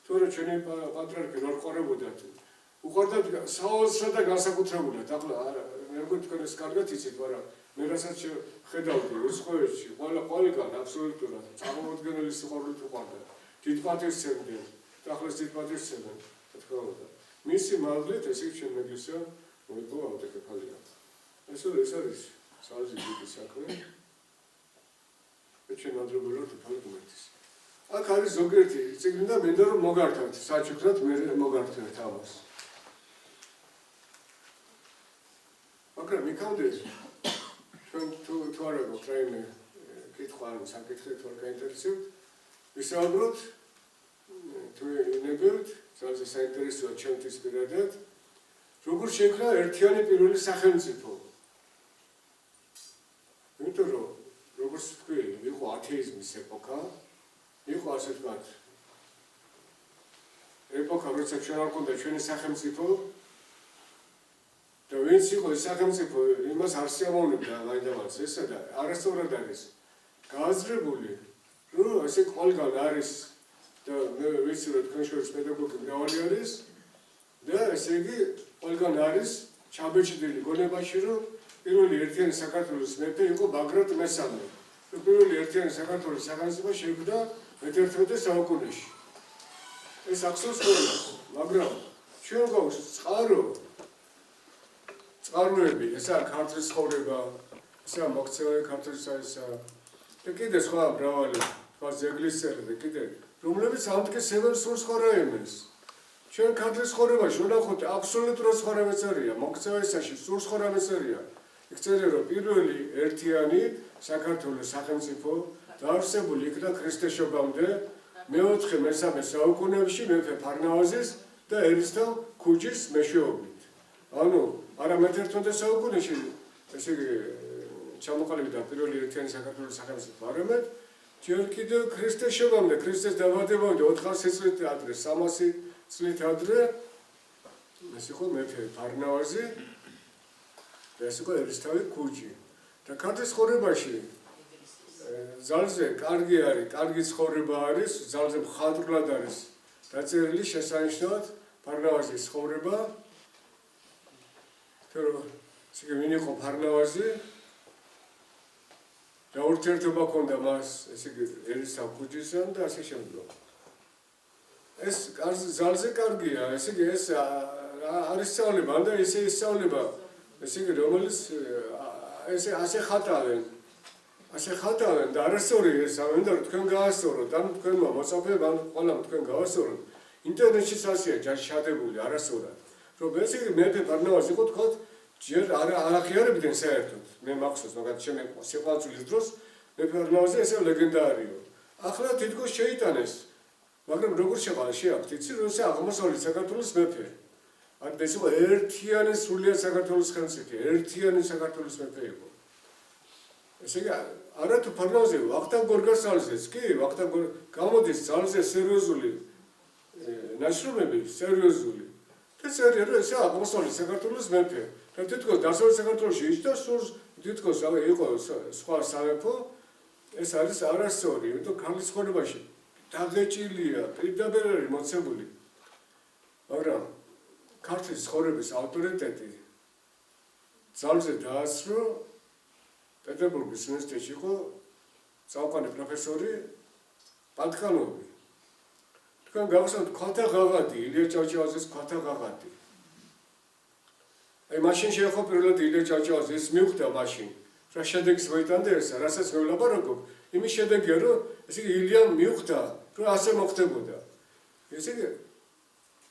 თორე ჩვენი პატრიარქი რა ყურებოდათ. უყურდათ საოცრად და განსაკუთრებულად. ახლა როგორ თქვენ ეს კარგად იცით, მაგრამ მე რასაც ხედავდი რუსხოვეთში, ყველგან აბსოლუტურად წარმოუდგენელი სიყვარულით უყარდა. დიდ პატივს სცემდნენ. ახლოს დიდ პატივს სცემდნენ. თქო და მისი მადლით ესე ჩვენ მეგლისია მოიგო ავტოკეფალია. ეს არის საოცრი დიდი საქმე. ჩვენ ადრებულად თვითონ გვერდის. აქ არის ზოგიერთი წიგნი და მინდა რომ მოგართვათ, საჩუქრად მე მოგართვათ ამას. მაგრამ მიქავდეს ჩვენ თუ არ აქვს რაიმე კითხვა ან საკითხი თუ არ გაინტერესებთ, ვისაუბროთ თუ ნებებთ, ძალზე საინტერესოა ჩემთვის პირადად, როგორ შექმნა ერთიანი პირველი სახელმწიფო. იმიტომ რომ როგორც თქვი, იყო ათეიზმის ეპოქა, იყო ასე ვთქვათ ეპოქა, როცა ჩვენ არ გვქონდა ჩვენი სახელმწიფო და ვინც იყო ეს სახელმწიფო, იმას არ შეამოვნებდა მაინდამაც ესა და არასწორად არის გააზრებული, რომ ესე ყველგან არის და მე ვიცი რომ თქვენ შორის პედაგოგი მრავალი არის და ესე იგი ყველგან არის ჩაბეჭდილი გონებაში რომ პირველი ერთიანი საქართველოს მეფე იყო ბაგრატ მესამე. პირველი ერთიანი საქართველოს სახელმწიფო შეიქმნა მე-11 საუკუნეში. ეს ახსოვს ყველას, მაგრამ ჩვენ გვაქვს წყაროები, ესაა ქართლის ცხოვრება, ესაა მოქცევა ქართლის ესაა და კიდე სხვა მრავალი, სხვა ზეგლის წერი და კიდე რომლებიც ამტკიცებენ სულ სხვა რაიმეს. ჩვენ ქართლის ცხოვრებაში ვნახოთ აბსოლუტურად სხვა რამეცარია, მოქცევაში სულ სხვა რამეცარია. იქ წერია რომ პირველი ერთიანი საქართველოს სახელმწიფო დაარსებული იქნა ქრისტესშობამდე მე-4-მე-3 საუკუნეებში მეფე ფარნავაზის და ერისთავ ქუჯის მეშვეობით. ანუ არა მე-11 საუკუნეში ესე იგი ჩამოყალიბდა პირველი ერთიანი საქართველოს სახელმწიფო, არამედ ჯერ კიდევ ქრისტესშობამდე, ქრისტეს დაბადებამდე 400 წლით ადრე, 300 წლით ადრე ეს იყო მეფე ფარნავაზი და ეს იყო ერისთავი ქუჯი. და ქართლის ცხოვრებაში ძალზე კარგი არის, კარგი ცხოვრება არის, ძალზე მხატვრულად არის დაწერილი შესანიშნავად ფარნავაზის ცხოვრება. თორემ ისე ვინ იყო ფარნავაზი და ურთიერთობა ჰქონდა მას ესე იგი ერისთავ ქუჯისთან და ასე შემდეგ. ეს ძალზე კარგია, ესე იგი ეს არის სწავლება და ესე ისწავლება, ესე იგი რომელიც ესე ასე ხატავენ და არასწორი ეს ამენდა რომ თქვენ გაასწოროთ, ან თქვენმა მოწაფეებმა ყველამ თქვენ გაასწოროთ. ინტერნეტშიც ასეა ჩადებული არასწორად. რომ ესე იგი მეფე ფარნავაზი იყო თქვათ ჯერ არ აღიარებდნენ საერთოდ. მე მახსოვს, მაგათ ჩემი სიყვარულის დროს მეფე ფარნავაზი ესე ლეგენდარიო. ახლა თითქოს შეიტანეს. მაგრამ როგორ შეაქვთ იცი რომ ეს აღმოსავლეთ საქართველოს მეფე. ან ეს იყო ერთიანი სრულიად საქართველოს ხელმწიფე, ერთიანი საქართველოს მეფე იყო. ესე იგი არა თუ ფარნავაზი ვახტანგ გორგასალზეც კი ვახტანგ გამოდის ძალზე სერიოზული ნაშრომები, სერიოზული და წერია რომ ეს აღმოსავლეთ საქართველოს მეფე და თითქოს დასავლეთ საქართველოში იჯდა სულ თითქოს იყო სხვა სამეფო ეს არის არასწორი, იმიტომ ქართლის ცხოვრებაში დაღეჭილია, პირდაპირ არის მოცემული. მაგრამ ქართლის ცხოვრების ავტორიტეტი ძალზე დაასრო პეტერბურგის უნივერსიტეტში იყო წამყვანი პროფესორი პატკანოვი. თქვენ გავხსენებთ ქოთა ღაღადი, ილია ჭავჭავაძის ქოთა ღაღადი. აი მაშინ შეეხო პირველად ილია ჭავჭავაძე ეს მიხვდა მაშინ. რა შედეგს მოიტანდა ესა, რასაც მევლაპარაკობ, იმის შედეგია რომ ესე იგი ილიამ მიხვდა რომ ასე მოხდებოდა. ესე იგი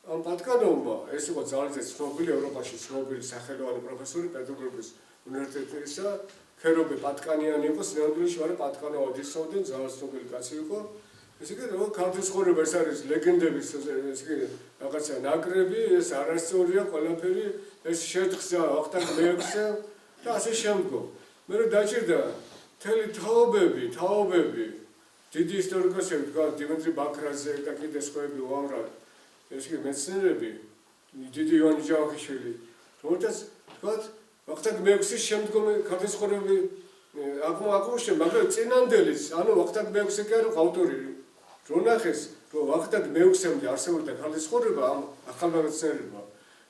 ამ პატკანოვმა ეს იყო ძალზე ცნობილი ევროპაში ცნობილი სახელოვანი პროფესორი პეტერბურგის უნივერსიტეტისა ქერობე პატკანიანი იყო სინამდვილეში ვარ პატკანოვა დისავდნენ ძალზე ცნობილი კაცი იყო. ესე იგი რომ ქართლის ცხოვრება ეს არის ლეგენდების ესე იგი რაღაცა ნაკრები, ეს არასწორია ყველაფერი, ეს შეთხზა ვახტანგ მეექვსე და ასე შემდგომ. მე რომ დაჭირდა მთელი თაობები დიდი ისტორიკოსები თქვა დიმიტრი ბაქრაძე და კიდე სხვაები უამრავი ეს იგი მეცნიერები დიდი ივანი ჯავახიშვილი რომელთაც თქვა ვახტანგ მეექვსის შემდგომი ქართლის ცხოვრებები აკმოშენ, მაგრამ წინანდელის ანუ ვახტანგ მეექვსე კი არ იყო ავტორი რო ნახეს, რომ ვახტანგ მეექვსემდე არსებობდა ქართლის ცხოვრება ამ ახალგაზრდებმა.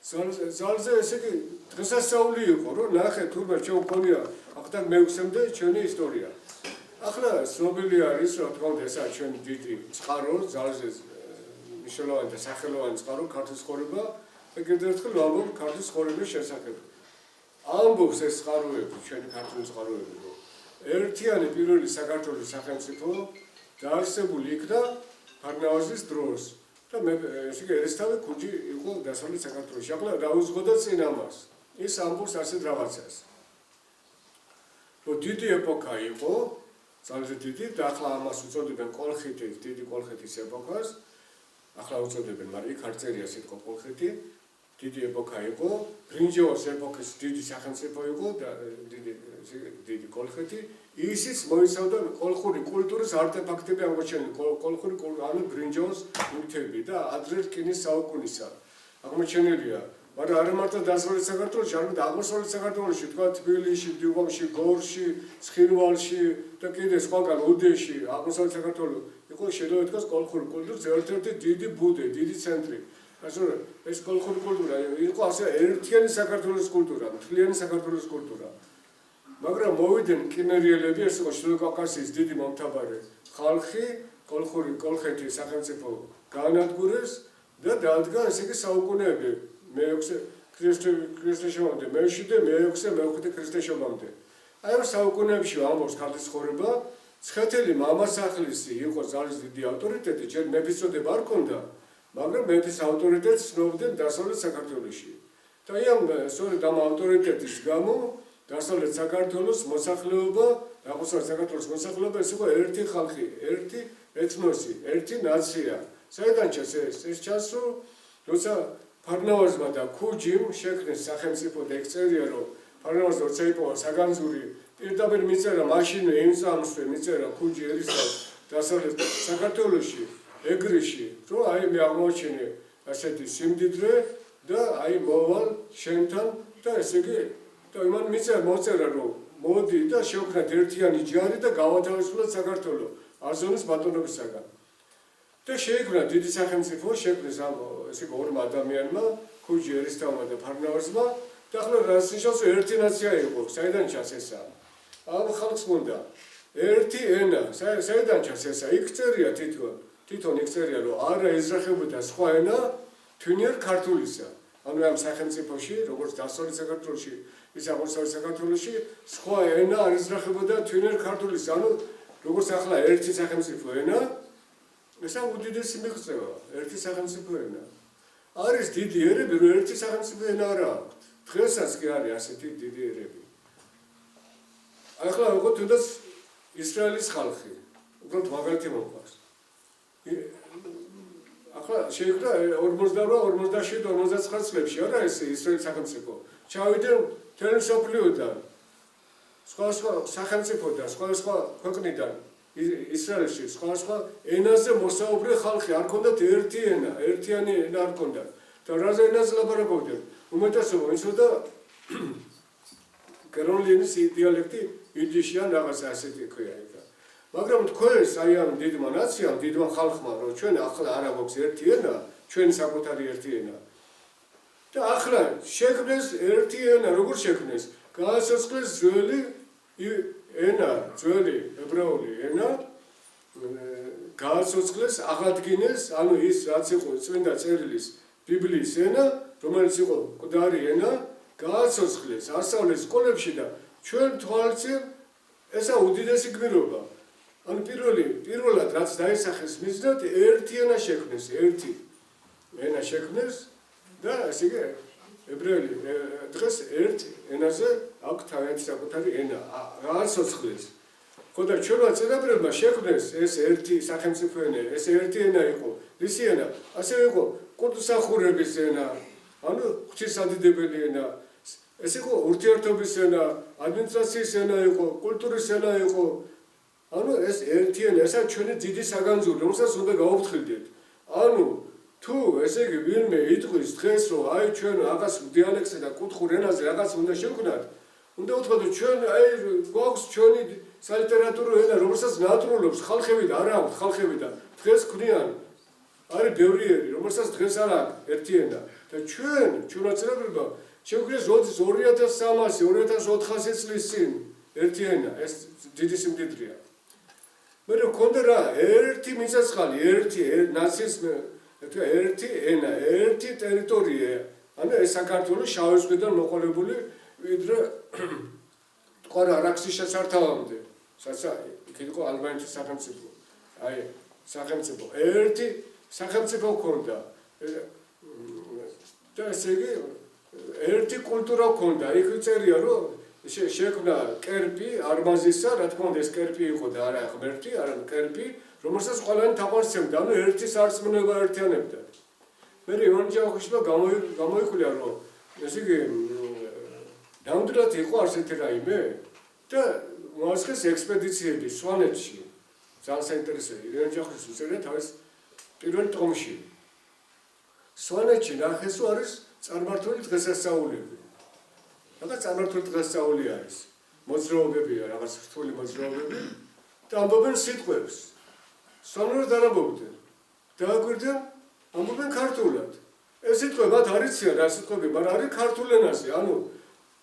ძალზე ესე იგი დღესასწაული იყო, რომ ნახე თურმე ჩვენ მქონია ვახტანგ მეექვსემდე ჩვენი ისტორია. ახლა ცნობილი არის, რა თქმა უნდა, ესაა ჩვენი დიდი წყარო, ძალზე მნიშვნელოვანი და სახელოვანი წყარო ქართლის ცხოვრება და კიდევ ერთხელ ვამბობ ქართლის ცხოვრების შესახებ. ამბობს ეს წყაროები, ჩვენი ქართული წყაროები, რომ ერთიანი პირველი საქართველოს სახელმწიფო დაარსებული იქნა ფარნავაზის დროს და მე ესე იგი ერისთავი ქუჩი იყო დასავლეთ საქართველოში. ახლა რა უძღოდა წინ ამას? ის ამბობს ასეთ რაღაცას. რომ დიდი ეპოქა იყო, ძალზე დიდი და ახლა ამას უწოდებენ კოლხეთის, დიდი კოლხეთის ეპოქას. ახლა უწოდებენ, მაგრამ იქ არ წერია სიტყვა კოლხეთი. დიდი ეპოქა იყო, ბრინჯაოს ეპოქის დიდი სახელმწიფო იყო და დიდი კოლხეთი. ისიც მოიცავდა კოლხური კულტურის არტეფაქტები აღმოჩენილი, კოლხური ანუ ბრინჯაოს ნივთები და ადრე რკინის საუკუნისა აღმოჩენილია. მაგრამ არა მარტო დასავლეთ საქართველოში, არამედ აღმოსავლეთ საქართველოში, თქვა თბილისში, დიუღამში, გორში, ცხინვალში და კიდე სხვაგან ოდეში, აღმოსავლეთ საქართველო იყო შედავეთქოს კოლხური კულტურის ერთ-ერთი დიდი ბუდე, დიდი ცენტრი. ეს კოლხური კულტურა იყო ასე ერთიანი საქართველოს კულტურა, მთლიანი საქართველოს კულტურა. მაგრამ მოვიდნენ კიმერიელები, ეს იყო შილოკავკასიის დიდი მომთაბარე ხალხი, კოლხეთის სახელმწიფო გაანადგურეს და დაადგა ესე იგი საუკუნეები მე-6 ქრისტესშობამდე, მე-7, მე-6, მე-5 ქრისტესშობამდე. აი ამ საუკუნეებში ამბობს ქართლის ცხოვრება, ცხეთელი მამასახლისი იყო ძალის დიდი ავტორიტეტი, ჯერ მეფის წოდება არ ჰქონდა, მაგრამ მეფის ავტორიტეტს ცნობდნენ დასავლეთ საქართველოში. და ამ სწორედ ამ ავტორიტეტის გამო დასავლეთ საქართველოს მოსახლეობა, აღმოსავლეთ საქართველოს მოსახლეობა ეს იყო ერთი ხალხი, ერთი ეთნოსი, ერთი ნაცია. საიდან ჩანს ეს? ეს ჩანს, რომ როცა ფარნავაზმა და ქუჯიმ შექმნეს სახელმწიფო და ეგ წერია, რომ ფარნავაზმა როცა იპოვა საგანძური, პირდაპირ მიწერა მაშინვე იმ წამსვე მიწერა ქუჯი ერისთავს დასავლეთ საქართველოში, ეგრიში, რომ აი მე აღმოჩენე ასეთი სიმდიდრე და აი მოვალ შენთან და ესე იგი და იმან მოწერა რომ მოდი და შევქნათ ერთიანი ჯარი და გავათავისუფლოთ საქართველო აზონის ბატონობისაგან. და შეიქმნა დიდი სახელმწიფო, შექმნეს ამ ესე იგი ორმა ადამიანმა, ქუჯი ერისთავმა და ფარნავაზმა და ახლა რას ნიშნავს ერთი ნაცია იყო, საიდან ჩანს ესა? ამ ხალხს უნდა ერთი ენა, საიდან ჩანს ესა? იქ წერია თვითონ იქ წერია რომ არა ეძრახებოდა სხვა ენა თვინიერ ქართულისა. ანუ ამ სახელმწიფოში, როგორც დასავლეთ საქართველოში, ის აღმოსავლეთ საქართველოში, სხვა ენა არ ეძრახებოდა თვინიერ ქართულისა. ანუ როგორც ახლა ერთი სახელმწიფო ენა, ესა უდიდესი მიღწევა, ერთი სახელმწიფო ენა. არის დიდი ერები, რომ ერთი სახელმწიფო ენა არ აქვს. დღესაც კი არის ასეთი დიდი ერები. ახლა ვიყო თუნდაც ისრაელის ხალხი, უბრალოდ მაგალითი მოყვარს. ახლა შეიქმნა 48, 49 წლებში, არა ეს ისრაელის სახელმწიფო. ჩავიდნენ მთელი მსოფლიოდან, სხვა სახელმწიფოდან, სხვა ქვეყნიდან, ისრაელში, სხვა ენაზე მოსაუბრე ხალხი, არ ჰქონდათ ერთი ენა, ერთიანი ენა არ ჰქონდათ. და რაზე ენაზე ლაპარაკობდნენ? უმეტესობა იცოდა კეროლინი ენის დიალექტი, იდიში ან რაღაცა ასეთი ქვია იქ. მაგრამ თქვენს აი ამ დიდმა ნაციამ, დიდმა ხალხმა, რომ ჩვენ ახლა არა გვაქვს ერთი ენა, ჩვენი საკუთარი ერთი ენა. და ახლა შექმნეს ერთი ენა, როგორ შექმნეს? გააცოცხლეს ძველი ენა, ძველი ებრაული ენა, გააცოცხლეს, აღადგინეს, ანუ ის რაც იყო წმინდა წერილის ბიბლიის ენა, რომელიც იყო მკვდარი ენა, გააცოცხლეს, ასწავლეს სკოლებში და ჩვენ თვალწინ ესა უდიდესი გმირობა. ანუ პირველად რაც დაისახეს მიზნად, ერთი ენა შექმნეს, ერთი ენა შექმნეს და ესე იგი ებრაელი დღეს ერთ ენაზე აქვს თავიანთი საკუთარი ენა, გააცოცხლეს. ხო და ჩვენმა წინაპრებმა შექმნეს ეს ერთი სახელმწიფო ენა, ეს ერთი ენა იყო, რისი ენა? ასევე იყო კულტსახურების ენა, ანუ ღვთისადიდებელი ენა, ეს იყო ურთიერთობის ენა, ადმინისტრაციის ენა იყო, კულტურის ენა იყო. ანუ ეს ერთი ენა, ესა ჩვენი დიდი საგანძური, რომელსაც უნდა გავუფრთხილდეთ. ანუ თუ ესე იგი ვინმე იტყვის დღეს რომ აი ჩვენ რაღაც დიალექტზე და კუთხურ ენაზე რაღაც უნდა შევქნათ, უნდა ვთქვათ, რომ ჩვენ აი გვაქვს ჩვენი სალიტერატურო ენა, რომელსაც ნატრულობს ხალხები და არა აქვს ხალხები და დღეს ქმნიან არის ბევრი ერი, რომელსაც დღეს არ აქვს ერთი ენა და ჩვენაცნობებმა შეგვიძლია 2300-2400 წლის წინ ერთი ენა, ეს დიდი სიმდიდრეა. მე მქონდა რა, ერთი მიწა-წყალი, ერთი ნაციის ერთი ენა, ერთი ტერიტორია. ანუ ეს საქართველოს შავი ზღვიდან მოყოლებული ვიდრე თქვა რა არაქსის შესართავამდე. იქ იყო ალბანეთის სახელმწიფო. აი, სახელმწიფო. ერთი სახელმწიფო ჰქონდა. და ესე იგი ერთი კულტურა ჰქონდა. იქ წერია რომ შექმნა კერპი არმაზისა, რა თქმა უნდა ეს კერპი იყო და არა ღმერთი, არა კერპი, რომელსაც ყველანი თაყვანისცემდა, ანუ ერთი სარწმუნოება ერთიანებდა. მე ივან ჯავახიშვილმა გამოიხვილა რომ ესე იგი ნამდვილად იყო ასეთი რაიმე და მოასწრეს ექსპედიციები სვანეთში. ძალიან საინტერესოა. ივან ჯავახიშვილი წერია თავის პირველ ტომში. სვანეთში ნახეს რომ არის წარმართული დღესასწაულები. რაღაც წარმართული დღესასწაული არის. მოძრაობებია, რაღაც რთული მოძრაობები და ამბობენ სიტყვებს. სვანურად არ ამბობდნენ. დააკვირდნენ, ამბობენ ქართულად. ეს სიტყვები მათ არ იციან რა სიტყვები, მაგრამ არის ქართულ ენაზე, ანუ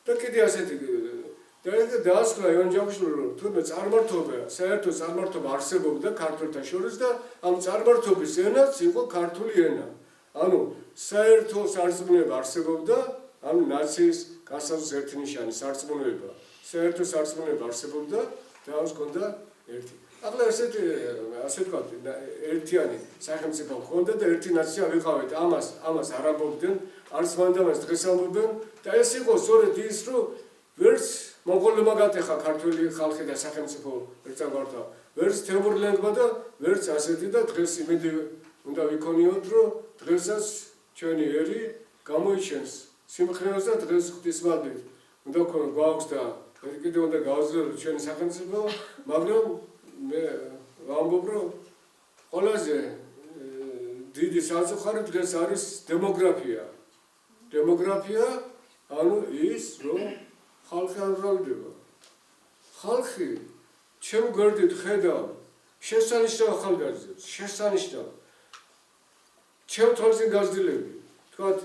და კიდე ასეთი და დაასკვნა ივან ჯავახიშვილმა რომ თურმე წარმართობა, საერთო წარმართობა არსებობდა ქართველთა შორის და ამ წარმართობის ენაც იყო ქართული ენა. ანუ საერთო სარწმუნოება არსებობდა, ანუ ნაციის გასაზრდოს ერთი ნიშანი სარწმუნოება. საერთო სარწმუნოება არსებობდა და ამას ჰქონდა ერთი. ახლა ასე ვთქვათ, ერთიანი სახელმწიფო ჰქონდა და ერთი ნაცია ვიყავით. ამას არ ამბობდნენ, არც მანდამას დღეს ამბობენ და ეს იყო სწორედ ის, რომ ვერც მონღოლებმა გატეხა ქართული ხალხი და სახელმწიფო ერთგვარად, ვერც თემურლენგმა და ვერც ასეთი და დღეს იმედი უნდა ვიქონიოთ, რომ დღესაც ჩვენი ერი გამოიჩენს სიმხნეოს და დღეს ღვთისმადლით უნდა გვაქვს და კიდე უნდა გავაძლიეროთ ჩვენი სახელმწიფო, მაგრამ მე ვამბობ, რომ ყველაზე დიდი საზღვარი დღეს არის დემოგრაფია. დემოგრაფია, ანუ ის, რომ ხალხი არ მრავლდება. ხალხი ჩემ გვერდით ხედავ შესანიშნავ ახალგაზრდებს, შესანიშნავ. ჩემ თვალზე გაზრდილები. თქვათ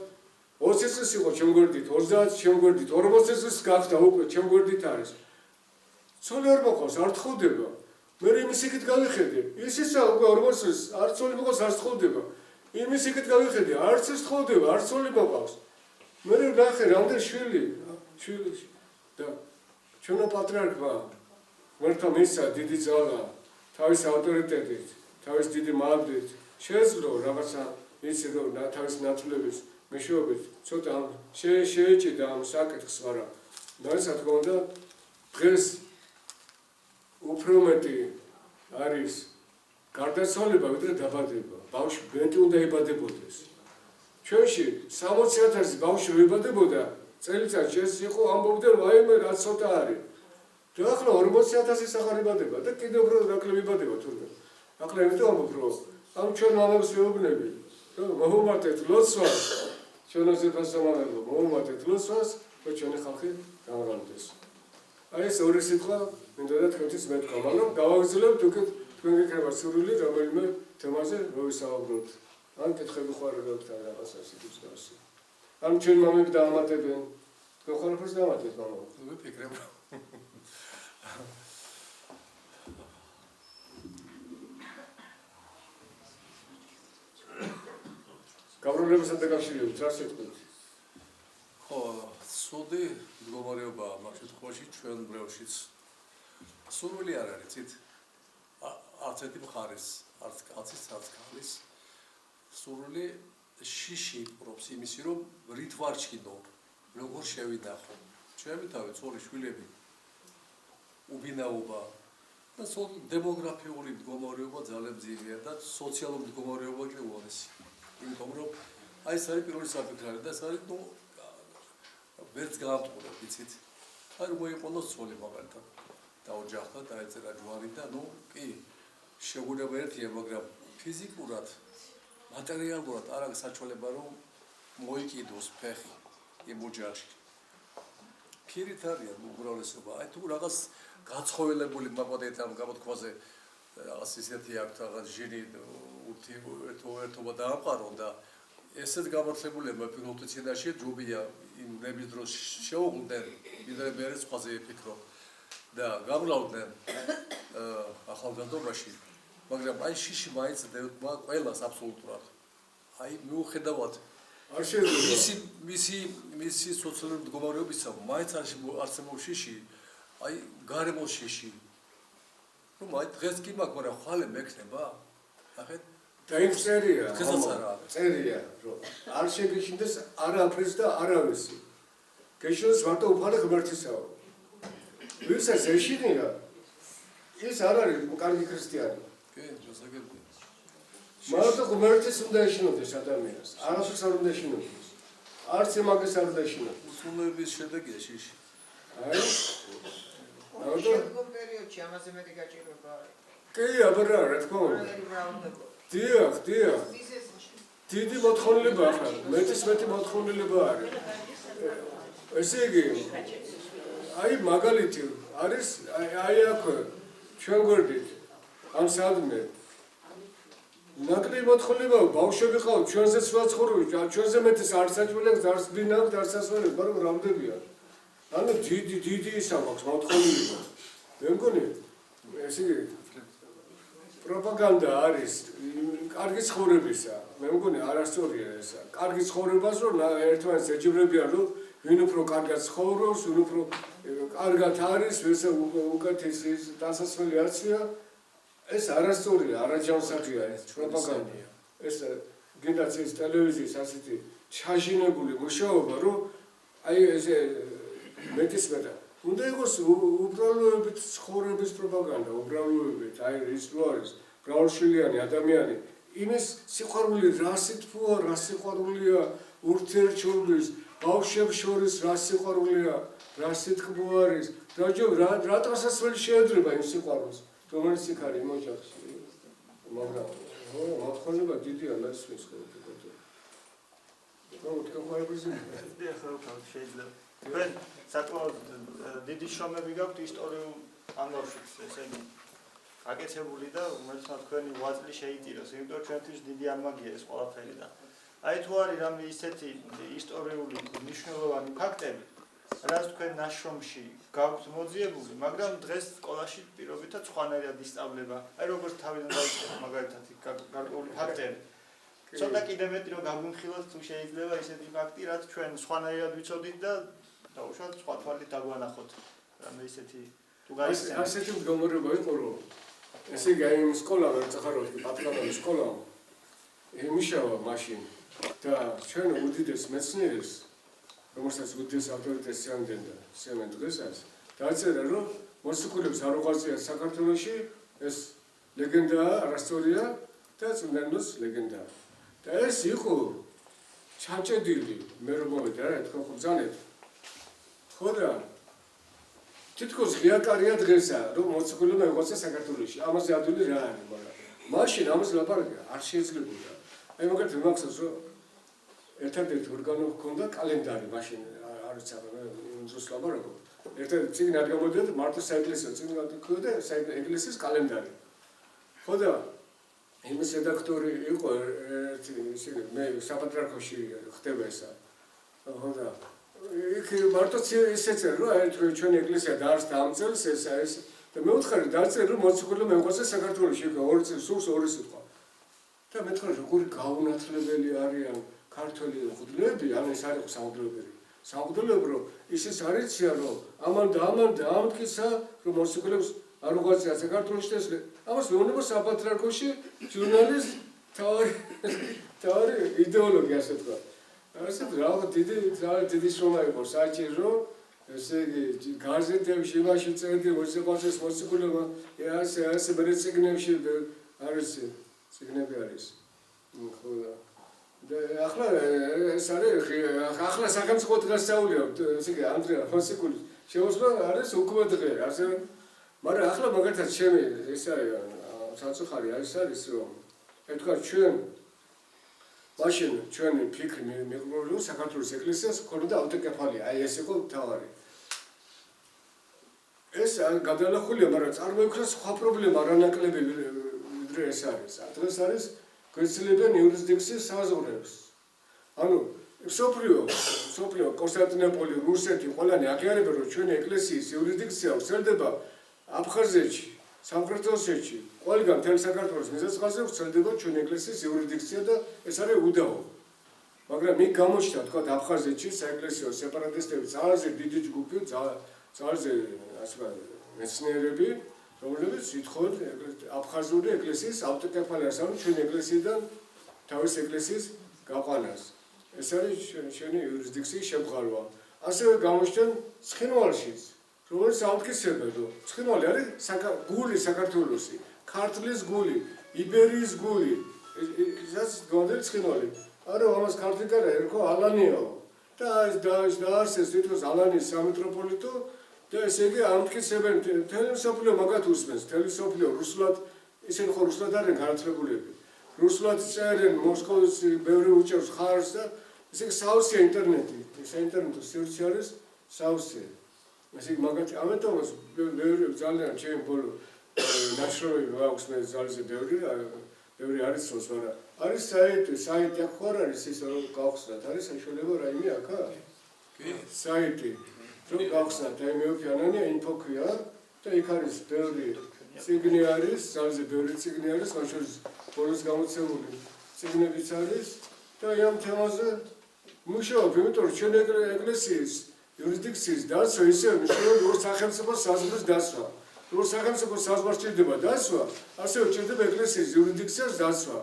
20 წლის იყო ჩემ გვერდით, 30 ჩემ გვერდით, 40 წლის გახდა უკვე ჩემ გვერდით არის. ცოლი არ მოყავს, არ თხოვდება. მე იმის იქით გავიხედე. ისისა უკვე 40 წლის არ ცოლი მოყავს, არ თხოვდება. იმის იქით გავიხედე, არც ის თხოვდება, არ ცოლი მოყავს. მე ნახე რამდენი შვილი და ჩვენო პატრიარქმა ღმერთმა მისცა დიდი ძალა, თავის ავტორიტეტით, თავის დიდი მადლით შეეძლო რაღაცა იცი რომ თავის ნაცვლების მეშვეობით ცოტა შეეჭიდა ამ საკითხს, მაგრამ რა თქმა უნდა დღეს უფრო მეტი არის გარდაცვალება ვიდრე დაბადება. ბავშვი ბენტი უნდა იბადებოდეს. ჩვენში 60,000 ბავშვი იბადებოდა წელიწადში, ეს იყო ამბობდნენ ვაიმე რა ცოტა არის. და ახლა 40,000 სახარ იბადება და კიდევ უფრო ნაკლები იბადება თურმე. ახლა იმიტომ ამბობ რომ ამ ჩვენ მამებს ვეუბნები რომ მოუმართეთ ლოცვას, ჩვენზე დასამალელო მოუმართეთ ლოცვას, რომ ჩვენი ხალხი გამრავლდეს. აი ეს ორი სიტყვა მინდოდა თქვენთვის მეთქვა, მაგრამ გავაგრძელებთ უკვე თქვენ გეკრება სურვილი რომელიმე თემაზე მოვისაუბროთ. ან კითხები ხარ რა თქვა რაღაც ასეთებს გავასი. ან ჩვენ მამები დაამატებენ. თქვენ ხარაფერს დაამატეთ მამა. ვიფიქრებ. გავრცელებასთან დაკავშირებით რა შეტყვით? ხო, სუდი მდგომარეობა მაგ შემთხვევაში ჩვენ ბრევშიც სურვილი არ არის, ცით? არც ერთი მხარის, არც კაცის, არც ქალის სურვილი შიში პრობს იმისი, რომ რით ვარჩინო, როგორ შევინახო. ჩემი თავი, ცოლი, შვილები, ubinaoba და დემოგრაფიული მდგომარეობა ძალიან ძლიერი და სოციალური მდგომარეობა კი უარესი. იმიტომ რომ აი ეს არის პირველი საფიქრარი და ეს არის ნუ ვერც გაამტყურო, იცით? აი რომ მოიყოლოს ცოლი მაგალითად დაოჯახდა და ეწერა ჯვარი და ნუ კი შეგვიძლია ერთია, მაგრამ ფიზიკურად, მატერიალურად არ აქვს საშუალება რომ მოიკიდოს ფეხი იმ ოჯახში. ფირით არიან უმრავლესობა. აი თუ რაღაც გაცხოველებული მაგალითად ამ გამოთქვაზე რაღაც ისეთი აქვს რაღაც ჟირი ერთობა დაამყარონ და ესეთ გამართლებულებმა პილოტის წინაშე ჯობია იმ ნების დროს შეუღლდნენ ვიდრე მე სხვაზე იფიქრო და გამრავლდნენ ახალგაზრდობაში მაგრამ აი შიში მაინც დევმა ყველას აბსოლუტურად აი მიუხედავად არ შეიძლება მისი სოციალური მდგომარეობისა მაინც არსებობს შიში აი გარემოს შიში რომ აი დღეს კი მაქვს მაგრამ ხვალე მექნება ნახეთ და იმ წერია დღესაც არა წერია რომ არ შეგიშინდეს არაფერს და არავისი გეშოს მარტო უფალი ღმერთისაო ვისაც ეშინია ის არ არის კარგი ქრისტიანი კი შესაძლებელი მარტო ღმერთის უნდა ეშინოდეს ადამიანს არაფერს არ უნდა ეშინოდეს არც იმაგეს არ უნდა ეშინოდეს უცნაურობის შედეგია შიში აი შემდგომ პერიოდში ამაზე მეტი გაჭირვება არის. კი აბა რა თქმა უნდა დიახ დიდი მოთხოვნილება ახლა მეტი მოთხოვნილება არის ესე იგი აი მაგალითი არის აი აქ ჩვენ გვერდით ამ სადმე ნაკლი მოთხოვნილება ბავშვები ყავთ ჩვენზეც ვაცხოვრობ ჩვენზე მეტის არ საჭმელებს არც ბინავთ არც ასვენებს მაგრამ რამდენია ანუ დიდი ისა მაქვს მოთხოვნილება მე მგონი ესე იგი პროპაგანდა არის კარგი ცხოვრებისა მე მგონი არასწორია ესა კარგი ცხოვრებას რომ ერთმანეთს ეჯიბრებიან რომ ვინ უფრო კარგად ცხოვრობს ვინ უფრო კარგად არის ვესა უკეთესი დასასველი არცია ეს არასწორია არაჯანსაღია ეს პროპაგანდა ეს გინდაც ეს ტელევიზიის ასეთი ჩაჟინებული მუშაობა რომ აი ესე მეტისმეტა უნდა იყოს უბრალოებით ცხოვრების პროპაგანდა უბრალოებით აი ის რო არის მრავალშვილიანი ადამიანი იმის სიყვარული რასით ფუა რა სიყვარულია ურთიერთობის ბავშვებს შორის რა სიყვარულია რა სიტყვა არის რა დასასველი შეეძრება იმ სიყვარულს რომელიც იქ არის იმ ოჯახში მაგრამ მოთხოვნება დიდია მასვლის ხოლმე შეიძლება თქვენ საკმაოდ დიდი შრომები გაქვთ ისტორიულ ამბავშიც ესე იგი აკეთებული და უმეტესად თქვენი ღვაწლი შეიტიროს იმიტომ ჩვენთვის დიდი ამაგია ეს ყველაფერი და აი თუ არის რამე ისეთი ისტორიული მნიშვნელოვანი ფაქტები რაც თქვენ ნაშრომში გაქვთ მოძიებული მაგრამ დღეს სკოლაში პირობითად სხვანაირად ისწავლება აი როგორც თავიდან დაიწყეთ მაგალითად გარკვეული ფაქტები ცოტა კიდე მეტი რომ გაგვიმხილოთ თუ შეიძლება ისეთი ფაქტი რაც ჩვენ სხვანაირად ვიცოდით და დაუშვათ სხვა თვალით დაგვანახოთ რამე ისეთი თუ გაიხსენებთ ასეთი მდგომარეობა იყო რომ ესე იგი აი იმ სკოლა ვერ წახარავდი პატრონული სკოლა იმუშავა მაშინ და ჩვენ უდიდეს მეცნიერს რომელსაც უდიდეს ავტორიტეტს სიამდნენ დღესაც დაწერა რომ მოსიკულებს არ უყვარწია საქართველოში ეს ლეგენდაა არასწორია და წმინდანოს ლეგენდაა და ეს იყო ჩაჭედილი მე რომ მოვედი რა თქვენ ხო ბრძანეთ ხო და თითქოს ღიაკარია დღესა რომ მოციქულებმა ეღვაწა საქართველოში ამაზე ადვილი რა არის მაგრამ მაშინ ამას ლაპარაკია არ შეიძლებოდა აი მაგალითად მახსოვს რომ ერთადერთი ორგანო ჰქონდა კალენდარი მაშინ არის იმ დროს ლაპარაკობ ერთადერთი წიგნი არ გამოდიოდა მარტო საეკლესიო წიგნი ჰქონდა ეკლესიის კალენდარი ხო და იმის რედაქტორი იყო ერთი ისე მე საპატრიარქოში ხდება ესა ხო და იქ მარტო ისეცე რომ აი ჩვენი ეკლესია დაარსდა ამ წელს ესა ეს და მე ვუთხარი დაწერე რომ მოციქულებმა ეღვაწა საქართველოში ორი წელი სულს ორი სიტყვა და მეთქარი როგორი გაუნათლებელი არიან ქართველი მღვდლები ან ეს არის სამღვდლები რომ ისიც არიციან რომ ამან და ამtkისა რომ მოციქულებს არ უღვაწია საქართველოში და ეს ამას მეუბნება საპატრიარქოში ჟურნალის თავი იდეოლოგია ასე თქვა ასე რაღაც დიდი შრომა იყო საჭირო ესე იგი გაზეთებში იმაში წერდი მოსიყვარულს მოციქულებმა ასე მე წიგნებში არის წიგნები არის ხო და ახლა ეს არის ახლა სახელმწიფო დღესასწაულია ესე იგი ანდრია მოსიკულის შეუსწავლ არის უკვე დღე ასე მაგრამ ახლა მაგალითად ჩემი ეს არის საწუხარი არის რომ ეთქვა ჩვენ მაშინ ჩვენი ფიქრი მეგობრებო საქართველოს ეკლესიას ქონდა ავტოკეფალია აი ეს იყო თავარი ეს გადალახულია, მაგრამ წარმოიქმნა სხვა პრობლემა, არანაკლები ვიდრე ეს არის. დღეს არის გვეცლებიან იურისდიქციის საზღვრებს. ანუ სოფლიო კონსტანტინოპოლი, რუსეთი, ყველანი აღიარებენ, რომ ჩვენი ეკლესიის იურისდიქცია ვრცელდება აფხაზეთში, სამხრეთ ოსეთში, ყველგან მთელ საქართველოს მიწა-წყალზე ვრცელდება ჩვენი ეკლესიის იურისდიქცია და ეს არის უდავო. მაგრამ იქ გამოჩნდა, თქვა აფხაზეთში საეკლესიო სეპარატისტები, ძალზე დიდი ჯგუფი, ძალზე მეცნიერები, რომლებიც ითხოვენ აფხაზური ეკლესიის ავტოკეფალიას, ანუ ჩვენი ეკლესიიდან თავის ეკლესიის გაყვანას. ეს არის ჩვენი იურისდიქციის შემღალვა. ასევე გამოჩნდნენ ცხინვალშიც, რომელიც ამტკიცებენ, რომ ცხინვალი არის გული საქართველოსი, ქართლის გული, იბერიის გული, ისაც გონდელი ცხინვალი. არა, ამას ქართლი კარა ერქვა ალანიაო. და დაარსეს თვითონ ალანიის სამეტროპოლიტო და ესე იგი ამტკიცებენ მთელი მსოფლიო მაგათ უსმენს, მთელი მსოფლიო რუსულად, ისინი ხო რუსულად არიან განათლებულები. რუსულად წერენ, მოსკოვის ბევრი უჭერს ხარს და ესე იგი საოცია ინტერნეტი, საინტერნეტო სივრცე არის საოცია. ესე იგი მაგათ ამიტომაც ბევრი ძალიან ჩემი ბოლო ნაშრომები აქვს მე ძალზე ბევრი არის სწორს, მაგრამ არის საიტი აქ ხარ არის ის რომ გავხსნათ, არის საშუალება რაიმე აქა? კი, საიტი. რომ გავხსნათ, აი მე ვფიანანია ინფოქია და იქ არის ბევრი წიგნი არის, ძალზე ბევრი წიგნი არის, მათ შორის ბოლოს გამოცემული წიგნებიც არის და ამ თემაზე მუშაობ, იმიტომ რომ ჩვენი ეკლესიის იურისდიქციის დაცვა ისე მნიშვნელოვანი როგორც სახელმწიფო საზღვრის დაცვა. როგორც სახელმწიფო საზღვარს ჭირდება დაცვა, ასევე ჭირდება ეკლესიის იურისდიქციის დაცვა.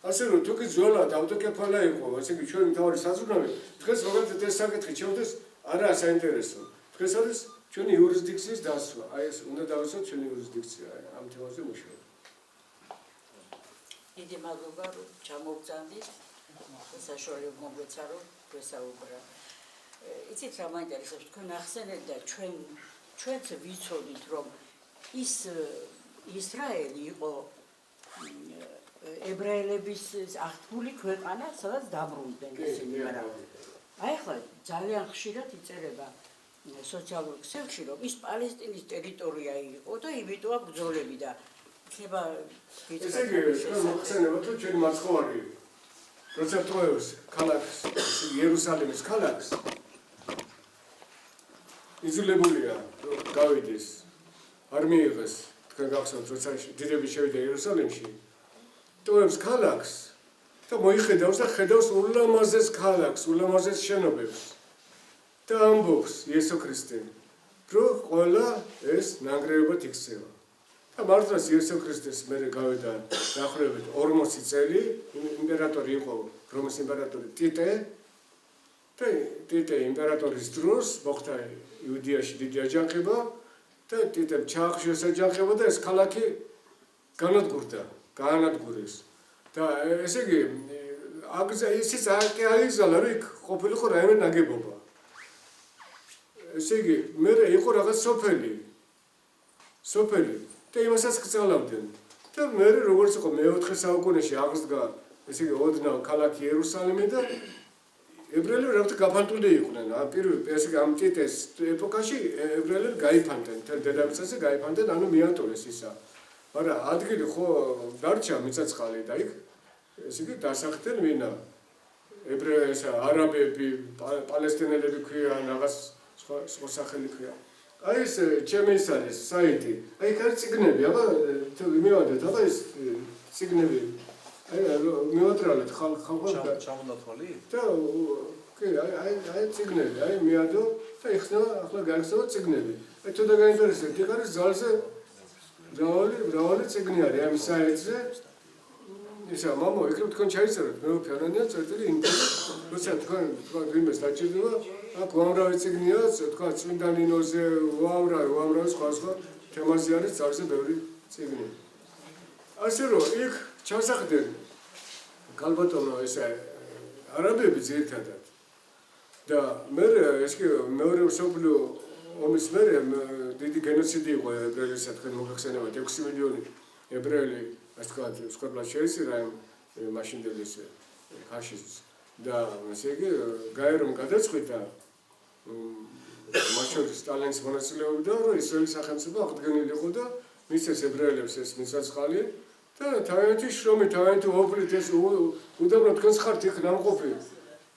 ასე რომ თუ კი ძველად ავტოკეფალია იყო, ესე იგი ჩვენი მთავარი საზღვრები, დღეს მაგალითად ეს საკითხი ჩემთვის არაა საინტერესო. დღეს არის ჩვენი იურისდიქციის დაცვა. აი ეს უნდა დავიცოთ ჩვენი იურისდიქცია, ამ თემაზე მუშაობ. დიდი მადლობა რომ ჩამოგწანდით. საშუალება მომეცა რომ გვესაუბრა. იცით რა მაინტერესებს თქვენ ახსენეთ და ჩვენც ვიცოდით რომ ის ისრაელი იყო ებრაელების აღთქმული ქვეყანა, სადაც დაბრუნდნენ ისინი, მაგრამ აი ახლა ძალიან ხშირად იწერება სოციალურ ქსელში, რომ ის პალესტინის ტერიტორია იყო და იმიტო აქ ბრძოლები და იქნება ესე იგი, თქვენ მოხსენებათ, რომ ჩვენი მაცხოვარი როცა ტოვებს ქალაქს, იერუსალიმის ქალაქს, იძულებულია რომ გავიდეს, არ მიიღეს, თქვენ გახსოვთ, როცა დიდები შევიდა იერუსალიმში, ტოვებს ქალაქს და მოიხედავს და ხედავს ულამაზეს ქალაქს, ულამაზეს შენობებს და ამბობს იესო ქრისტე, რომ ყველა ეს ნანგრევებად იქცევა. და მართლაც იესო ქრისტეს მერე გავიდა დაახლოებით 40 წელი, იმპერატორი იყო რომის იმპერატორი ტიტე და ტიტე იმპერატორის დროს მოხდა იუდეაში დიდი აჯანყება და ტიტემ ჩაახშეს აჯანყება და ეს ქალაქი გაანადგურეს. და ესე იგი ისიც აიგზალა, რომ იქ ყოფილიყო რაიმე ნაგებობა. ესე იგი მერე იყო რაღაც სოფელი და იმასაც კრძალავდნენ. და მერე როგორც იყო მე-4 საუკუნეში აღსდგა, ესე იგი ოდნავ ქალაქი იერუსალიმი და ებრაელები რაღაც გაფანტული იყვნენ. ესე იგი ამ ტიტეს ეპოქაში ებრაელები გაიფანტნენ, თელ დედამიწაზე გაიფანტნენ, ანუ მიატოვეს ისა. მაგრამ ადგილი ხო დარჩა მიწაწყალი და იქ ესე იგი დასახლდნენ ვინა? არაბები, პალესტინელები ქვია, რაღაც სხვა სახელი ქვია. აი ეს ჩემი ის არის საიტი. აი იქ არის წიგნები, აბა მივადეთ, აბა ეს წიგნები. აი მივატრალეთ ხალხმა ჩამონათვალი? და კი, აი წიგნები, აი მიადო და იხსნება, ახლა გაიხსნება წიგნები. აი თუ დაგაინტერესებთ, იქ არის ძალზე მრავალი წიგნი არის ამ საიტზე. ისა მამო, იქნებ თქვენ ჩაიწეროთ, მე ვფიანანია წერტილი ინტერნეტ, როცა თქვენ ვინმეს დაჭირდება, აქ უამრავი წიგნია, თქვა წმინდა ნინოზე, უამრავი სხვა თემაზე არის ძალზე ბევრი წიგნი. ასე რომ იქ ჩასახდნენ გალბატონო ესე არაბები ძირითადად და მე ეს კი მეორე მსოფლიო ომის მერე დიდი გენოციდი იყო ებრაელისა, თქვენ მოგახსენებათ 6 მილიონი ებრაელი ასე ვთქვათ, სკოპლად შეისრა მაშინდელი ფაშისტს და ესე იგი გაერომ გადაწყვიტა მას შორის სტალინის მონაწილეობდა, რომ ისრაელის სახელმწიფო აღდგენილიყო და მისცეს ებრაელებს ეს მიწა-წყალი და თავიანთი შრომით, თავიანთი ოფლით ეს უდაბნო თქვენს ხართ იქ ნამყოფი.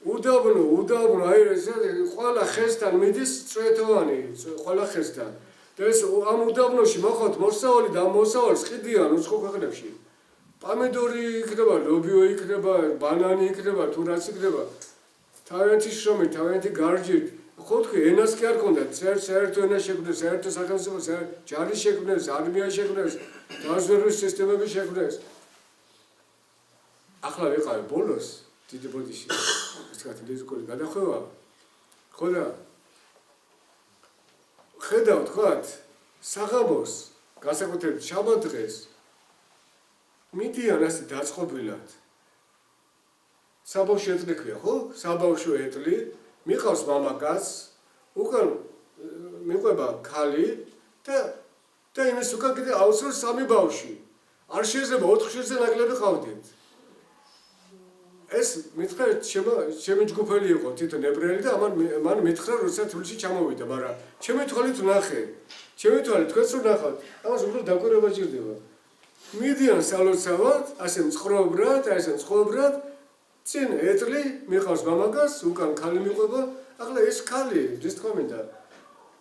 უდაბნო, აი ეს ყველა ხესთან მიდის წვეთოვანი, ყველა ხესთან. და ეს ამ უდაბნოში მოხოთ მოსავალი და ამ მოსავალს ყიდიან უცხო ქვეყნებში. პომიდორი იქნება, ლობიო იქნება, ბანანი იქნება, თუ რაც იქნება. თავიანთი შრომით, თავიანთი გარჯით. ხო თქვი, ენას კი არ ქონდათ, საერთო ენა შექმნეს, საერთო სახელმწიფო, ჯარი შექმნეს, არმია შექმნეს, დაზვერვის სისტემები შექმნეს. ახლა ვიყავი ბოლოს დიდი ბოდიში. ეს კაცი დისკული გადახვევა. ხო და ხედავ თქვათ, საღამოს, განსაკუთრებით შაბათ დღეს მიდიან ასე დაწყობილად. საბავშვო ეტლი ქვია, ხო? საბავშვო ეტლი, მიყავს მამაკაც, უკან მიყვება ქალი და იმის უკან კიდე აუცილებლად სამი ბავშვი. არ შეიძლება 4 ხშირზე ნაკლები ყავდეთ. ეს მითხრა ჩემი ჯგუფელი იყო თვითონ ებრაელი და მან მითხრა როცა თბილისში ჩამოვიდა, მაგრამ ჩემი თვალით ვნახე. ჩემი თვალით თქვენს რო ნახავთ, ამას უბრალოდ დაკვირვება ჭირდება. მიდიან სალოცავად, ასე მწყობრად, წინ ეტლი მიყავს მამაკაც, უკან ქალი მიყვება, ახლა ეს ქალი, რის თქმა უნდა,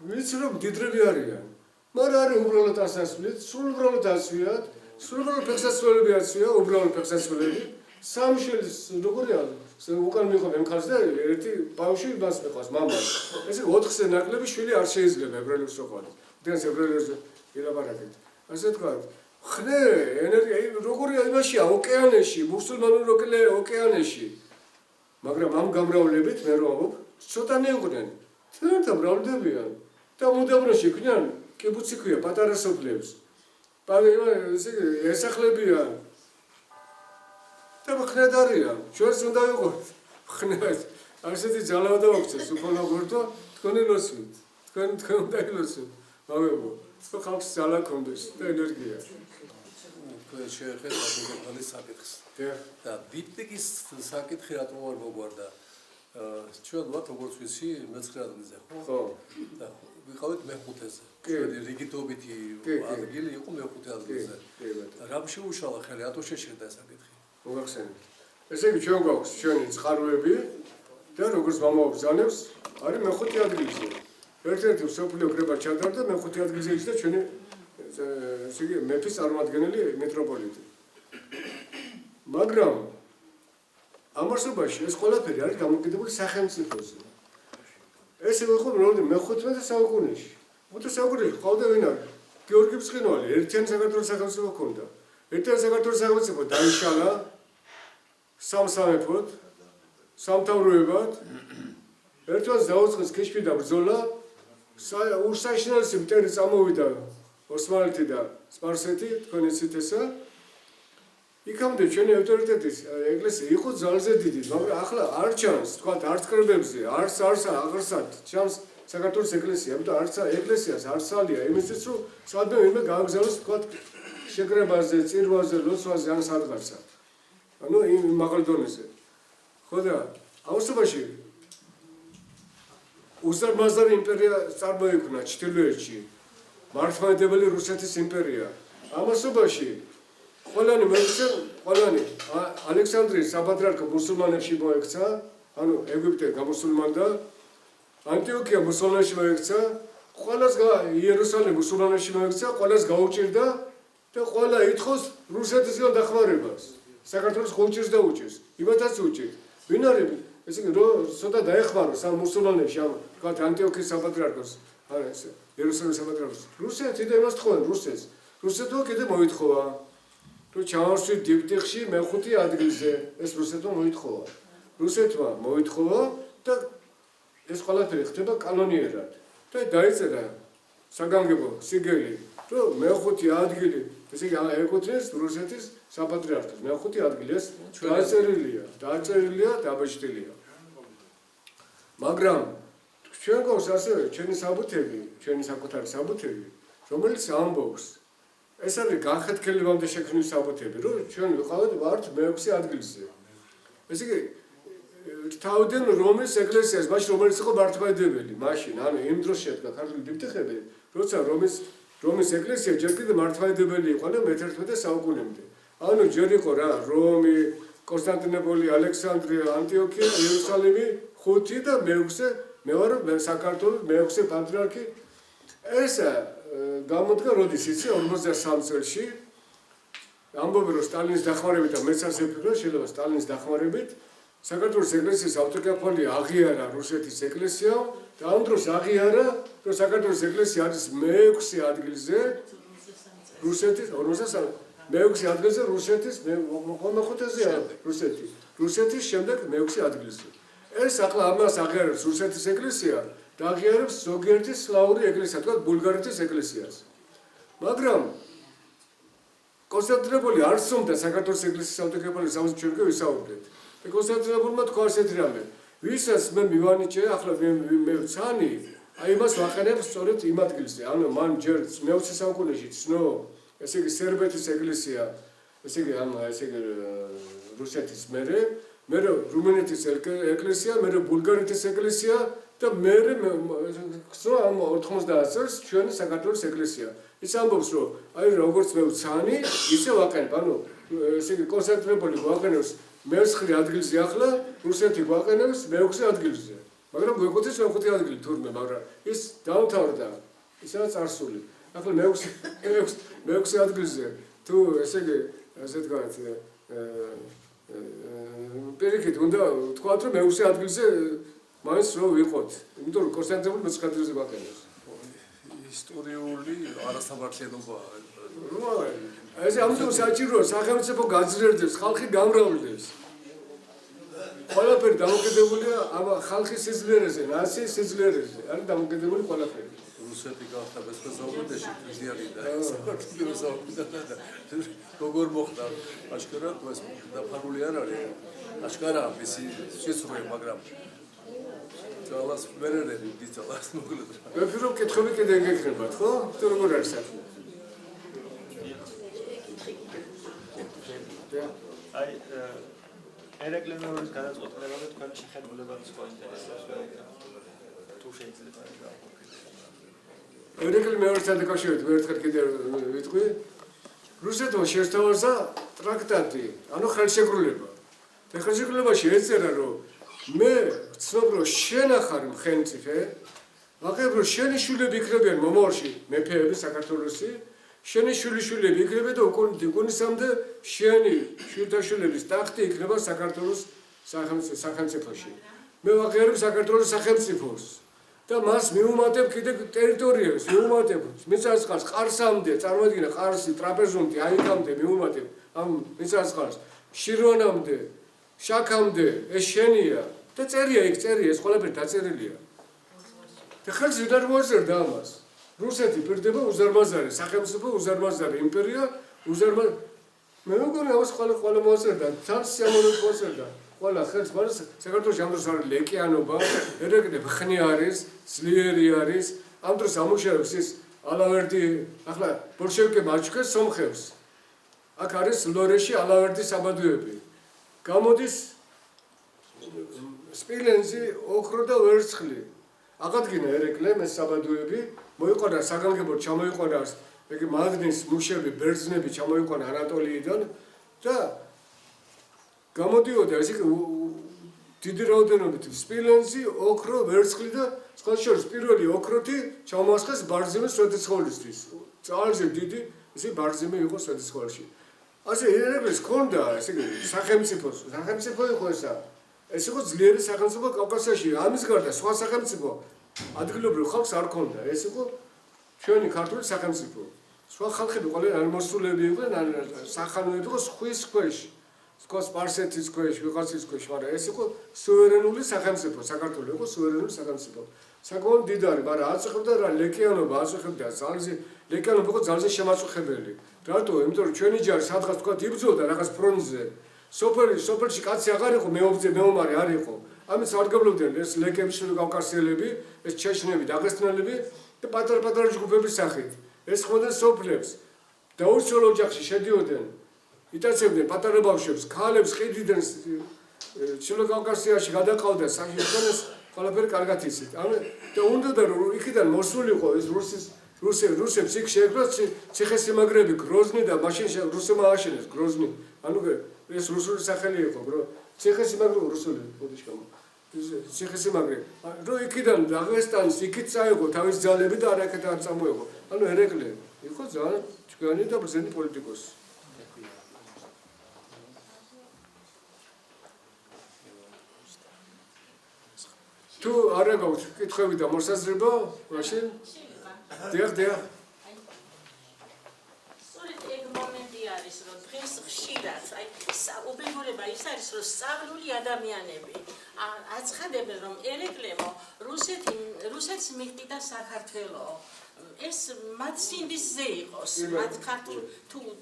ვიცი რომ მდიდრები არიან, მაგრამ არის უბრალოდ ასასვლით, სულ უბრალოდ ასვიათ, სულ უბრალოდ ფეხსაცმელები აცვია, უბრალოდ ფეხსაცმელები, სამშელის როგორია, უკან მიყვება იმ ქალს და ერთი ბავშვი მას მიყვავს მამას. ესე 4-ზე ნაკლები შვილი არ შეიძლება ებრაელებს რო ყავდეს. დიახ, ებრაელებს ელაპარაკეთ. ასე თქვა, ხნე ენერგია როგორია იმაშია ოკეანეში, მუსულმანურ ოკეანეში. მაგრამ ამ გამრავლებით მე რომ ამბობ, ცოტანი იყვნენ. თუნდაც მრავლდებიან. და უდაბნოში იქნიან კიბუცი ქვია, პატარა სოფლებს. ესახლებიან. და ხნედ არიან. ჩვენს უნდა ვიყოთ. ხნედ. ასეთი ძალავა აქვს უფალო გორდო, თქვენი ლოსვით. თქვენ უნდა ილოსოთ. მოგებო. ხო ხალხს ძალა კონდეს და ენერგია. თქვენ შეეხეთ აბილონის საკითხს. და ბიტპიკის საკითხი რატომ არ მოგვარდა? ჩვენ ვართ როგორც ვიცი მე-9 ადგილზე, ხო? და ვიყავით მე-5-ზე. ჩვენი რიგითობითი ადგილი იყო მე-5 ადგილზე. რა შეუშალა ხელი, რატო შეშერდა ეს საკითხი? მოგახსენეთ. ესე იგი ჩვენ გვაქვს ჩვენი წყაროები და როგორც მამაობზანებს არის მე-5 ადგილზე. ერთ-ერთი მსოფლიო კრება ჩადარდა მე-5 ადგილზე ის და ჩვენი ესე იგი მეფის წარმომადგენელი მეტროპოლიტი. მაგრამ ამასობაში ეს ყველაფერი არის დამოკიდებული სახელმწიფოზე. ეს იყო მე-15 საუკუნეში. 15 საუკუნეში ყავდა ვინ არის? გიორგი ბრწყინვალი, ერთიანი საქართველოს სახელმწიფო ჰქონდა. ერთიანი საქართველოს სახელმწიფო დაიშალა სამსამეფოდ, სამთავროებად. ერთმანეთს დაუწყეს ქიშმი და ბრძოლა. ურსაშინალის მტერი წამოვიდა ოსმალეთი და სპარსეთი, თქვენ იცით ესა. იქამდე ჩვენი ავტორიტეტის ეკლესია იყო ძალზე დიდი, მაგრამ ახლა არ ჩანს, თქვათ არც კრებებზე, არც აღარსად ჩანს საქართველოს ეკლესია, ამიტომ არც ეკლესიას არც ალია იმისთვის, რომ სადმე ვინმე გააგზავნოს, თქვათ შეკრებაზე, წირვაზე, ლოცვაზე ან სადღაცა. ანუ იმ მაღალ დონეზე. ხო და ამასობაში უზარმაზარი იმპერია წარმოიქმნა ჩრდილოეთში. მართლმადიდებელი რუსეთის იმპერია. ამასობაში ყველანი ალექსანდრიის საპატრიარქო მუსულმანებში მოექცა, ანუ ეგვიპტე გამუსულმანდა, ანტიოქია მუსულმანებში მოექცა, ყველას იერუსალიმ მუსულმანებში მოექცა, ყველას გაუჭირდა და ყველა ითხოვს რუსეთისგან დახმარებას. საქართველოს ხუნჭირს და უჭირს. იმათაც უჭირთ. ვინ არის? ესე იგი ცოტა დაეხმაროს ამ მუსულმანებში, ამ თქვათ ანტიოქიის საპატრიარქოს, არა ესე, იერუსალიმის საპატრიარქოს. რუსეთი და იმას თხოვენ რუსეთს. რუსეთო კიდე მოითხოვა. რომ ჩავარსვით დიპტიხში მე-5 ადგილზე, ეს რუსეთმა მოითხოვა. რუსეთმა მოითხოვა და ეს ყველაფერი ხდება კანონიერად. და დაიწერა საგანგებო სიგელი, რომ მე-5 ადგილი, ესე იგი ეკუთვნის რუსეთის საპატრიარქოს. მე-5 ადგილი ეს დაწერილია, დაბეჭდილია. მაგრამ ჩვენ გვაქვს ასევე ჩვენი საბუთები, ჩვენი საკუთარი საბუთები, რომელიც ამბობს ეს არის განხეთქილებამდე შექმნილი საბუთები, რომ ჩვენ ვიყავით ვართ მე-6 ადგილზე. ესე იგი თავიდან რომის ეკლესიას, მაშინ რომელიც იყო მართლმადიდებელი, მაშინ, ანუ იმ დროს შედგა ქართული დიფტიხები, როცა რომის ეკლესია ჯერ კიდევ მართლმადიდებელი იყო და მე-11 საუკუნემდე. ანუ ჯერ იყო რა, რომი, კონსტანტინოპოლი, ალექსანდრია, ანტიოქია, იერუსალიმი, 5 და მე-6 მე ვარ საქართველოს მე-6 პატრიარქი. ეს გამოდგა როდის იცი 53 წელს ამბობენ რომ სტალინის დახმარებით და მეც ასე ვფიქრობ შეიძლება სტალინის დახმარებით საქართველოს ეკლესიის ავტოკეფალია აღიარა რუსეთის ეკლესია და ამ დროს აღიარა რომ საქართველოს ეკლესია არის მე-6 ადგილზე რუსეთის 53 მე-6 ადგილზე რუსეთის მე-5-ეზეა რუსეთის შემდეგ მე-6 ადგილზე ეს ახლა ამას აღიარებს რუსეთის ეკლესია და აღიარებს ზოგიერთი სლავური ეკლესია თქვა ბულგარეთის ეკლესიას მაგრამ კონსტანტინოპოლი არ სომდა საქართველოს ეკლესიის ავტოკეფალიის სამსჯავროზე ვისაუბრეთ და კონსტანტინოპოლმა თქვა ასეთი რამე ვისაც მე მივანიჭე ახლა მე ვცანი აი მას ვაყენებ სწორედ იმ ადგილზე ანუ მან ჯერ მე-20 საუკუნეში ცნო ესე იგი სერბეთის ეკლესია ესე იგი რუსეთის მერე რუმინეთის ეკლესია მერე ბულგარეთის ეკლესია და მერე ცნო ამ 90 წელს ჩვენი საქართველოს ეკლესია ის ამბობს რომ აი როგორც მე ვცანი ისე ვაყენებ ანუ ესე იგი კონსტანტინოპოლი გვაყენებს მე-9 ადგილზე ახლა რუსეთი გვაყენებს მე-6 ადგილზე მაგრამ გვეკუთვნის მე-5 ადგილი თურმე მაგრამ ის დაამთავრდა ისაა წარსული ახლა მე-6 ადგილზე თუ ესე იგი ასე თქვათ პირიქით უნდა თქვათ რომ მე-6 ადგილზე მაინც რო ვიყოთ იმიტომ რომ კონსტანტინოპოლი მე-9 ადგილზე გვაყენებს ისტორიული არასამართლიანობა ეს ამიტომ საჭიროა სახელმწიფო გაძლიერდეს ხალხი გამრავლდეს ყველაფერი დამოკიდებულია ამ ხალხის სიძლიერეზე ნაციის სიძლიერეზე არის დამოკიდებული ყველაფერი რუსეთი გახდა ბესპრეზიდენტში პრეზიდენტი და საქართველოს საუკუნეა როგორ მოხდა აშკარად ეს დაფარული არ არის აშკარაა მისი შეცვლილი მაგრამ ძალას ვერერები დიძალას მოკლედ მე ვფიქრობ კითხები კიდე გეკრებათ ხო თუ როგორ არის საქმე აი ერეკლე მეორის გადაწყვეტილება და თქვენი შეხედულება სხვა ინტერესებს თუ შეიძლება ერეკლე მეორესთან დაკავშირებით მე ერთხელ კიდე ვიტყვი რუსეთმა შეესთავაზა ტრაქტატი ანუ ხელშეკრულება და ხელშეკრულებაში ეწერა რომ მე ვცნობ რომ შენ ახარ მხენწიფე ვაღებ რომ შენი შვილები იქნებიან მომავალში მეფეები საქართველოსი შენი შვილიშვილები იქნება და უკუნისამდე შენი შვილთაშვილების ტახტი იქნება საქართველოს სახელმწიფოში მე ვაღიარებ საქართველოს სახელმწიფოს და მას მიუმატებ კიდე ტერიტორიებს მიუმატებ მიწასყარს ყარსამდე წარმოიდგინე ყარსი ტრაპეზუნტი აიქამდე მიუმატებ ამ მიწასყარს შირვანამდე შაქამდე ეს შენია და წერია იქ წერია ეს ყველაფერი დაწერილია და ხელს ვიდარ მოაწერდა ამას რუსეთი პირდება უზარმაზარი სახელმწიფო უზარმაზარი იმპერია მე მგონი ამას ყველა მოაწერდა თან სიამოვნებით მოაწერდა ყველა ხელს მას საქართველოს ამ დროს არის ლეკიანობა ერეკლე ხნი არის ძლიერი არის ამ დროს ამუშავებს ის ალავერდი ახლა ბოლშევიკებმა აჩქეს სომხებს აქ არის ლორეში ალავერდის საბადოები გამოდის სპილენძი ოქრო და ვერცხლი აღადგინა ერეკლე მე საბადოები მოიყვანა საგანგებოდ ჩამოიყვანა იგი მადნის მუშები ბერძნები ჩამოიყვანა ანატოლიიდან და გამოდიოდა ესე დიდი რაოდენობით სპილენძი ოქრო ვერცხლი და სხვა შორის პირველი ოქროთი ჩამოასხეს ბარძიმის სვეტიცხოვლისთვის ძალზე დიდი ესე ბარძიმი იყო სვეტიცხოვლში ასე ერეკლეს ქონდა ესე სახელმწიფო იყო ეს იყო ძლიერი სახელმწიფო კავკასიაში ამის გარდა სხვა სახელმწიფო ადგილობრივ ხალხს არ ქონდა ეს იყო ჩვენი ქართული სახელმწიფო სხვა ხალხები ყველა არ მოსულები იყვნენ სახანოები იყო ხვის ქვეშ სხვა სპარსეთის ქვეშ ვიღაცის ქვეშ მაგრამ ეს იყო სუვერენული სახელმწიფო საქართველო იყო სუვერენული სახელმწიფო საკმაოდ დიდარი მაგრამ აწუხებდა რა ლეკიანობა აწუხებდა ძალზე ლეკიანობა იყო ძალზე შემაწუხებელი რატო იმიტომ რომ ჩვენი ჯარი სადღაც თქვა იბრძოდა რაღაც ფრონტზე სოფელში კაცი აღარ იყო მეომარი არ იყო ამის სარგებლობდნენ ეს ლეკები კავკასიელები ეს ჩეჩნები დაღესტნელები და პატარ-პატარა ჯგუფების სახით ეს ხმოდნენ სოფლებს დაუცველ ოჯახში შედიოდნენ იტაცებდნენ პატარა ბავშვებს ქალებს ყიდიდნენ ჩრდილო კავკასიაში გადაყავდა საქართველოს ყველაფერი კარგად იცით. და უნდა რომ იქიდან მოსულიყო ეს რუსებს იქ შეექმნათ ციხესიმაგრეები გროზნი და მაშინ რუსებმა ააშენეს გროზნი. ეს რუსული სახელი იყო, ციხესიმაგრე რუსული ბოდიშკამ. ციხესიმაგრე. რომ იქიდან დაღესტანის იქით წაიღო თავის ძალები და არაკეთ არ წამოეღო. ერეკლე იყო ძალიან ჭკვიანი და ბრძენი პოლიტიკოსი. თუ არ გაგვთ კითხვები და მოსაზრება, მაშინ დიახ. სწორედ ეგ მომენტი არის, რომ დღეს ხშირად, უბედურება ის არის, რომ სწავლული ადამიანები აცხადებენ, რომ ერეკლემო რუსეთს მიჰყიდა საქართველო. ეს მათ სინდისზე იყოს, მათ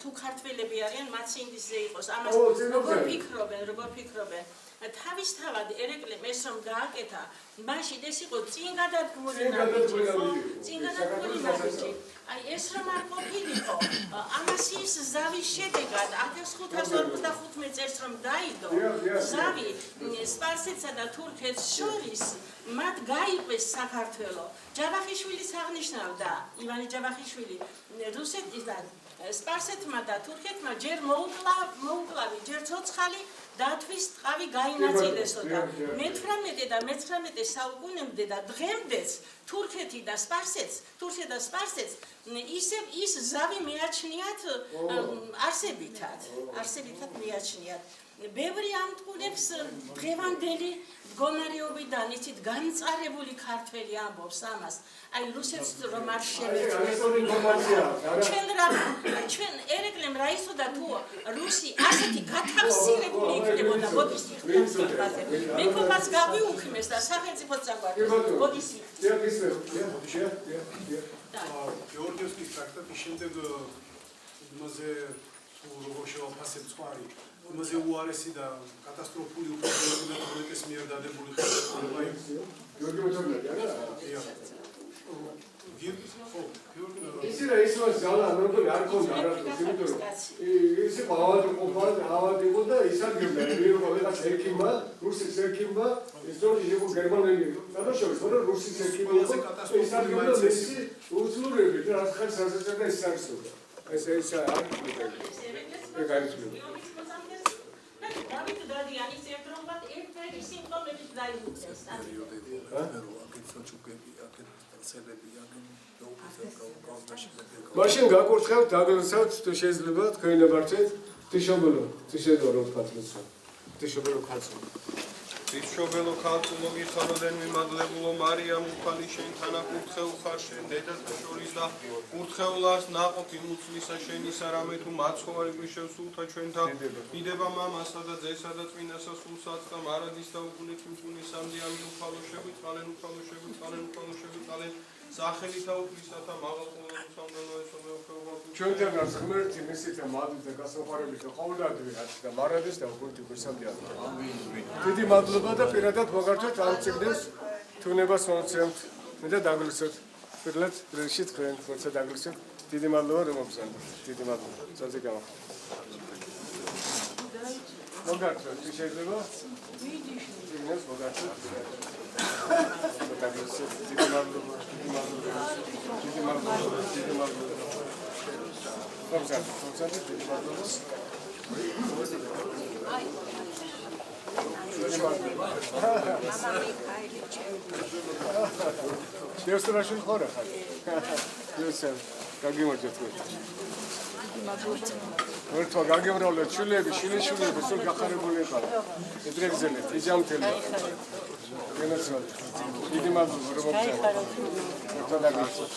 თუ ქართველები არიან, მათ სინდისზე იყოს. ამას როგორ ფიქრობენ? თავისთავად ერეკლემ ეს რომ გააკეთა, მაშინ ეს იყო წინ გადადგმული ნაბიჯი. ეს რომ არ ყოფილიყო, ამასიის ზავის შედეგად 1545 წელს რომ დაიდო, ზავი სპარსეთსა და თურქეთს შორის მათ გაიყვეს საქართველო. ჯავახიშვილიც აღნიშნავდა, ივანე ჯავახიშვილი, რუსეთიდან სპარსეთმა და თურქეთმა ჯერ მოუკლავი, ჯერ ცოცხალი დათვის ტყავი გაინაწილესო და მე-18 და მე-19 საუკუნემდე და დღემდეც თურქეთი და სპარსეთს ის ზავი მეაჩნიათ არსებითად მეაჩნიათ. ბევრი ამტყურებს დღევანდელი მდგომარეობიდან იცით განწყარებული ქართველი ამბობს ამას. რუსეთს რომ არ ჩვენ ერეკლემ რა იცოდა თუ რუსი ასეთი გათავსილებული იქნებოდა ბოდის იხტებაზე. მეკობას გავიუქმეს და სახელმწიფო წაგვარდეს ბოდის გეორგიევსკის ტრაქტატის შემდეგ იმაზე როგორ შევაფასებ სხვარი იმაზე უარესი და კატასტროფული უპირობები და თურქეთის მიერ დადებული ხელისუფლება ის ზალა ნორმალი არ ქონდა არასდროს, იმიტომ რომ ის იყო ავადი იყო და ისარგებდა ვიღაც ექიმმა, რუსის ექიმმა, ის რომ იყო გერმანელი. გადაშოვის, მაგრამ რუსის ექიმი იყო ისარგებდა მისი უძლურები და რაც ხარ საზეცად და ის არისოდა. ეს არის ეგ არის დავით დადიანის ერთდროულად ერთ-ერთი სიმპტომებით დაიუწეს. მაშინ გაკურთხევთ, დაგლოცავთ, თუ შეიძლება თქვენი ნებართვით, თიშობელო ქალწულო. Იშობელო ქალწულო გიხაროდენ მიმადლებულო მარიამ უფალი შენ თანაკურთხეულ ხარ შენ დედათა შორის და კურთხეულას ნაყოფი მუცლისა შენის არამე თუ მაცხოვარი გვიშევ სულთა ჩვენთა დიდება მამასა და ძესა და წმინდასა სულ საწდა მარადის და უგუნით მწუნისამდე ამ უფალო შეგვიწყალენ სახელითა უფლისათა მაღალყოლო სამდანო ესომეოხეობა ჩვენთან გარს ღმერთი მისითა მადლით და გასაყვარებით ხოვდადვი და მარადის და უგუნით მწუნისამდე ამინ. დიდი მადლობა და პირადად მოგართვეთ ამ წიგნს თუნებას მომცემთ და დაგლოცოთ პირდად პრესში თქვენ ხოცა დაგლოცოთ დიდი მადლობა რომ მოგზავნეთ დიდი მადლობა ძალზე გამახსოვს მოგართვეთ შეიძლება წიგნს მოგართვეთ დაგლოცოთ დიდი მადლობა მოგზავნეთ დიდი მადლობა Девственашин хора хай. Девствен, გაგიმარჯოთ თქვენ. ერთვა გაგემრავლეთ შვილები, შვილიშვილები, სულ გახარებული იყავ. ედრეგზელეთ, იჯამთელი. გენოცვად. დიდი მადლობა რომ მოგწევთ. ერთვა დაგაცოთ.